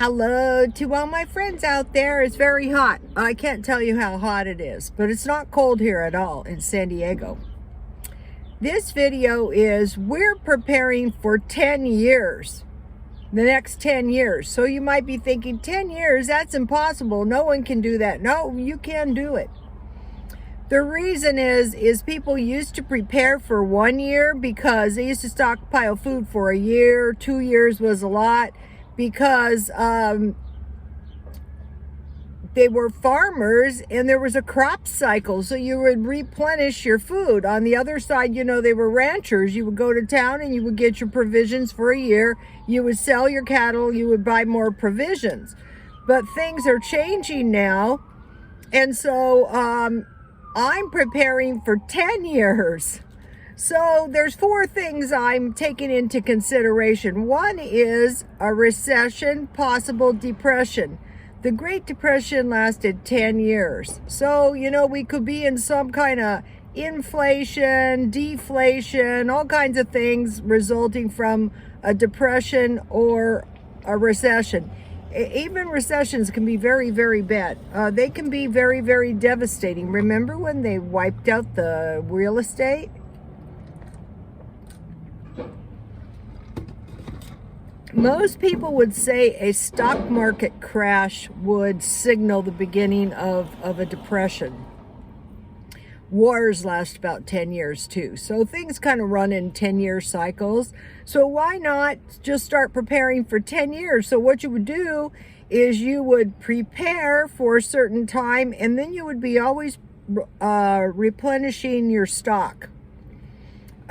Hello to all my friends out there. It's very hot. I can't tell you how hot it is, but it's not cold here at all in San Diego. This video is we're preparing for 10 years, the next 10 years. So you might be thinking 10 years, that's impossible. No one can do that. No, you can do it. The reason is people used to prepare for 1 year because they used to stockpile food for a year. 2 years was a lot because they were farmers and there was a crop cycle. So you would replenish your food. On the other side, you know, they were ranchers. You would go to town and you would get your provisions for a year. You would sell your cattle. You would buy more provisions. But things are changing now. And so I'm preparing for 10 years. So there's 4 things I'm taking into consideration. One is a recession, possible depression. The Great Depression lasted 10 years. So, you know, we could be in some kind of inflation, deflation, all kinds of things resulting from a depression or a recession. Even recessions can be very, very bad. They can be very, very devastating. Remember when they wiped out the real estate? Most people would say a stock market crash would signal the beginning of a depression. Wars last about 10 years too. So things kind of run in 10-year cycles. So why not just start preparing for 10 years? So what you would do is you would prepare for a certain time and then you would be always replenishing your stock.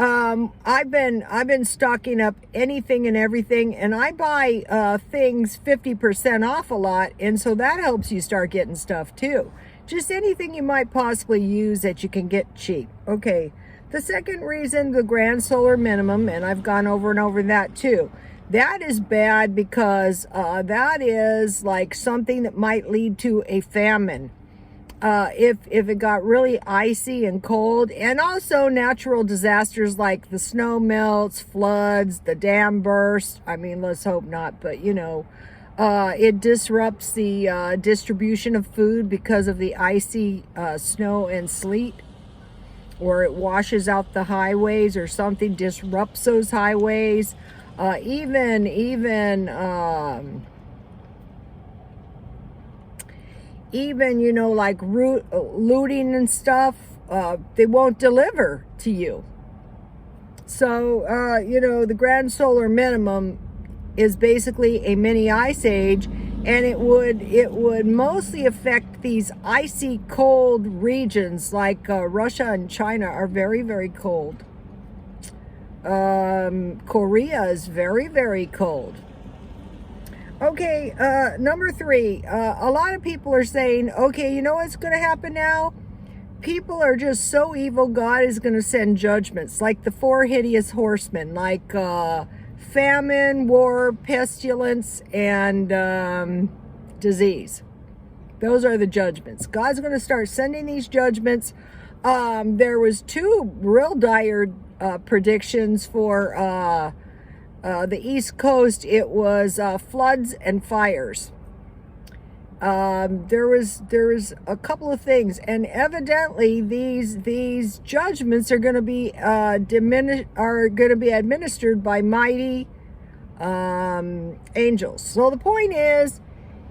I've been stocking up anything and everything, and I buy things 50% off a lot, and so that helps you start getting stuff too. Just anything you might possibly use that you can get cheap. Okay, the second reason, the grand solar minimum, and I've gone over and over that too. That is bad because that is like something that might lead to a famine. If it got really icy and cold, and also natural disasters like the snow melts, floods, the dam burst. I mean, let's hope not, but you know, it disrupts the distribution of food because of the icy snow and sleet, or it washes out the highways or something, disrupts those highways. Even you know, like looting and stuff, they won't deliver to you. So you know, the grand solar minimum is basically a mini ice age, and it would mostly affect these icy cold regions like Russia and China are very, very cold. Korea is very, very cold. Okay, number 3, a lot of people are saying, okay, you know what's going to happen now? People are just so evil, God is going to send judgments, like the 4 hideous horsemen, like famine, war, pestilence, and disease. Those are the judgments. God's going to start sending these judgments. There was 2 real dire predictions for the East Coast. It was floods and fires. There was a couple of things, and evidently these judgments are going to be administered by mighty angels. So the point is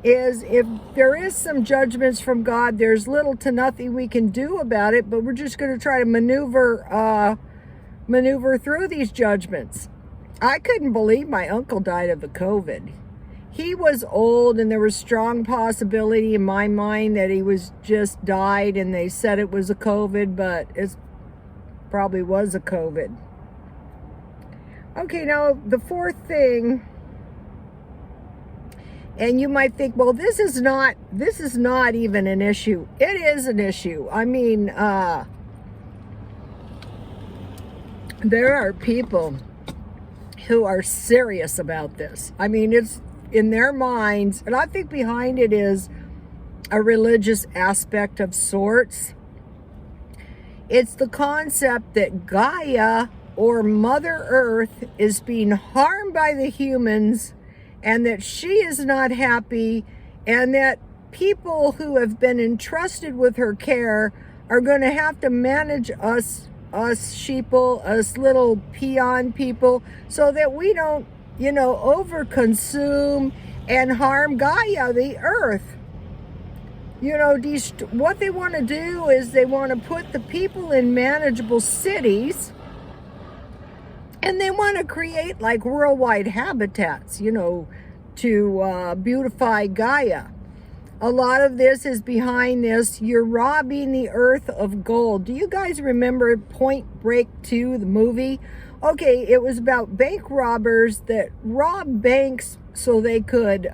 if there is some judgments from God, there's little to nothing we can do about it, but we're just going to try to maneuver through these judgments. I couldn't believe my uncle died of the COVID. He was old, and there was strong possibility in my mind that he was just died, and they said it was a COVID, but it probably was a COVID. Okay, now the 4th thing, and you might think, well, this is not even an issue. It is an issue. I mean, there are people who are serious about this. I mean, it's in their minds, and I think behind it is a religious aspect of sorts. It's the concept that Gaia, or Mother Earth, is being harmed by the humans and that she is not happy, and that people who have been entrusted with her care are going to have to manage us sheeple, us little peon people, so that we don't, overconsume and harm Gaia, the earth. What they want to do is they want to put the people in manageable cities, and they want to create like worldwide habitats, to beautify Gaia. A lot of this is behind this. You're robbing the earth of gold. Do you guys remember Point Break 2, the movie? Okay, it was about bank robbers that robbed banks so they could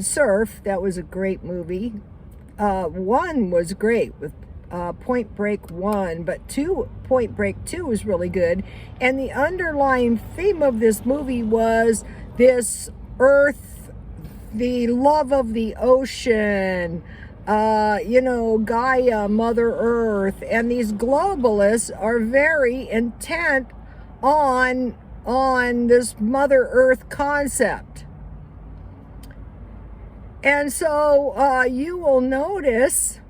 surf. That was a great movie. One was great with Point Break 1, but Point Break 2 was really good. And the underlying theme of this movie was this earth, the love of the ocean, Gaia, Mother Earth, and these globalists are very intent on this Mother Earth concept. And so you will notice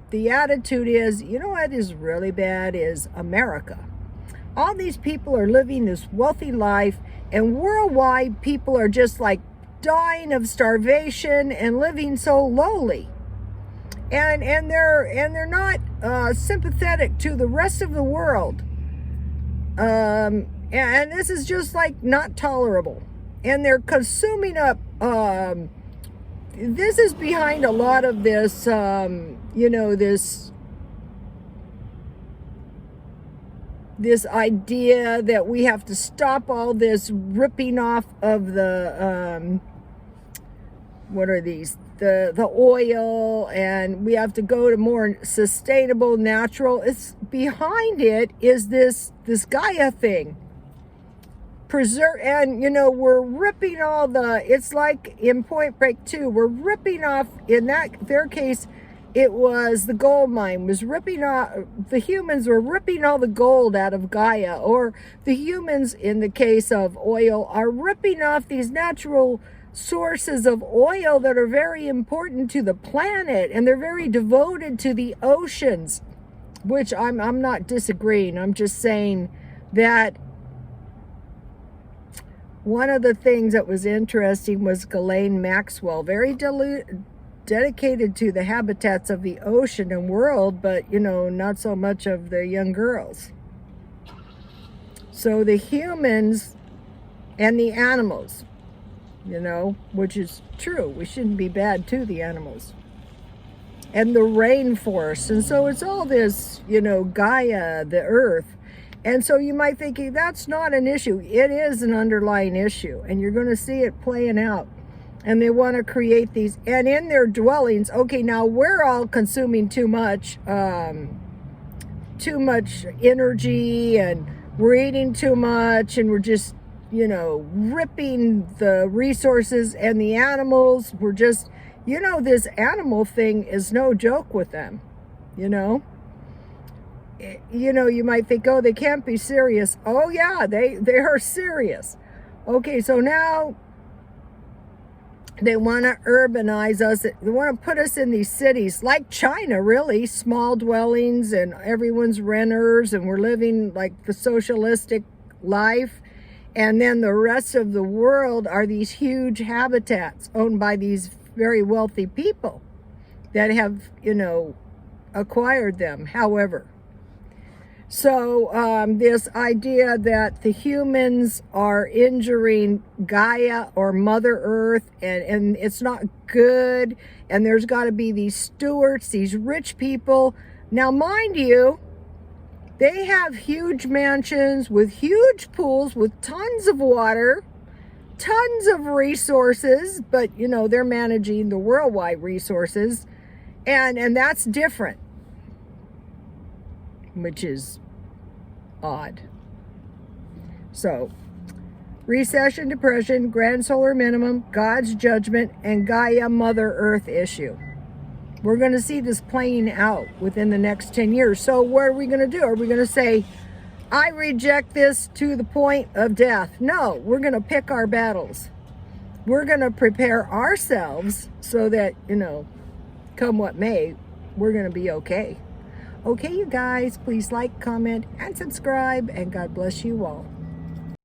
the attitude is, what is really bad is America. All these people are living this wealthy life, and worldwide people are just like dying of starvation and living so lowly, and they're not sympathetic to the rest of the world, and this is just like not tolerable, and they're consuming up. This is behind a lot of this, this idea that we have to stop all this ripping off of the what are these, the oil, and we have to go to more sustainable, natural. It's behind it is this Gaia thing. Preserve, and we're ripping all it's like in Point Break 2, we're ripping off, in their case, it was the gold mine was ripping off, the humans were ripping all the gold out of Gaia, or the humans, in the case of oil, are ripping off these natural sources of oil that are very important to the planet, and they're very devoted to the oceans, which I'm not disagreeing. I'm just saying that one of the things that was interesting was Ghislaine Maxwell, very dedicated to the habitats of the ocean and world, but not so much of the young girls. So the humans and the animals, which is true, we shouldn't be bad to the animals, and the rainforest. And so it's all this, Gaia, the earth. And so you might think that's not an issue. It is an underlying issue, and you're going to see it playing out. And they want to create these, and in their dwellings, okay, now we're all consuming too much energy, and we're eating too much, and we're just, ripping the resources, and the animals, we're just, this animal thing is no joke with them, you might think, oh, they can't be serious. Oh yeah, they are serious. Okay, so now they want to urbanize us. They want to put us in these cities like China, really, small dwellings, and everyone's renters, and we're living like the socialistic life. And then the rest of the world are these huge habitats owned by these very wealthy people that have, acquired them. However, so this idea that the humans are injuring Gaia or Mother Earth, and it's not good, and there's got to be these stewards, these rich people. Now, mind you, they have huge mansions with huge pools with tons of water, tons of resources, but they're managing the worldwide resources, and that's different, which is odd. So, recession, depression, grand solar minimum, God's judgment, and Gaia Mother Earth issue. We're going to see this playing out within the next 10 years. So what are we going to do? Are we going to say, I reject this to the point of death. No, we're going to pick our battles. We're going to prepare ourselves so that, come what may, we're going to be okay. Okay, you guys, please like, comment, and subscribe, and God bless you all.